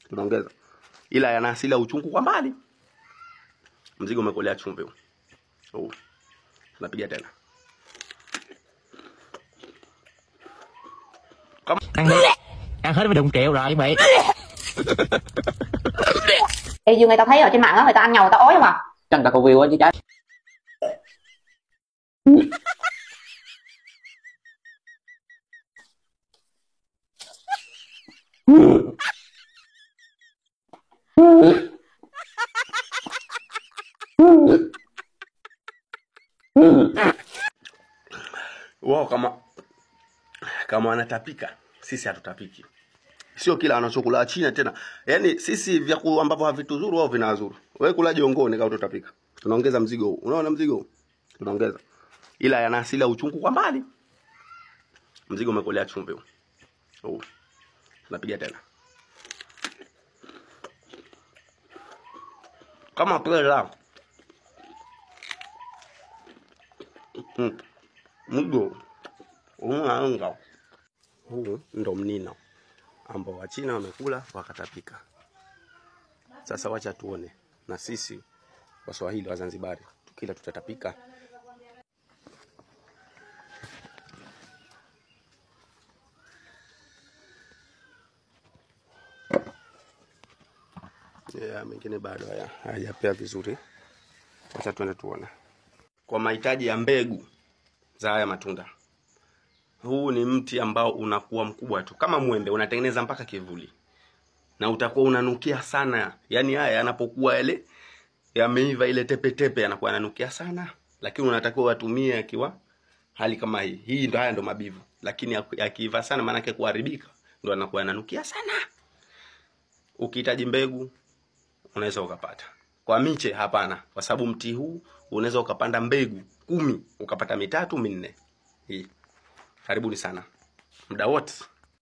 tunaongeza. Ila yana asili ya uchungu kwa mbali. Mzigo umekolea chumvi huu. Oh. Tunapiga tena. Ăn hết mới đụng triệu rồi mày. Ê, như người ta thấy ở trên mạng á, người ta ăn nhau người ta ói không à? Chắc người ta có view á chứ trái. Wao kama wanatapika, sisi hatutapiki. Sio kila anachokula China tena. Yaani sisi vyakula ambavyo havituzuru wao vinazuru. Wewe kula jongoni kama utapika. Tunaongeza mzigo huu. Unaona mzigo huu? Tunaongeza. Ila yana asili ya uchungu kwa mbali. Mzigo umekolea chumvi huu. Oh. Tunapiga tena. Kama pela. Mzigo. Unaanga. Huu ndo mnino ambao Wachina wamekula wakatapika. Sasa wacha tuone na sisi Waswahili wa Zanzibari tukila tutatapika. Mengine bado hayajapea vizuri. Wacha tuende tuone. Kwa mahitaji ya mbegu za haya matunda. Huu ni mti ambao unakuwa mkubwa tu. Kama mwembe unatengeneza mpaka kivuli. Na utakuwa unanukia sana. Yaani haya yanapokuwa yale yameiva ile tepe tepe yanakuwa yananukia sana. Lakini unatakiwa watumie akiwa hali kama hii. Hii ndo haya ndo mabivu. Lakini yakiiva sana maana yake kuharibika ndo yanakuwa yananukia sana. Ukihitaji mbegu unaweza ukapata. Kwa miche hapana. Kwa sababu mti huu unaweza ukapanda mbegu 10 ukapata 3 4. Hii. Karibuni sana. Muda wote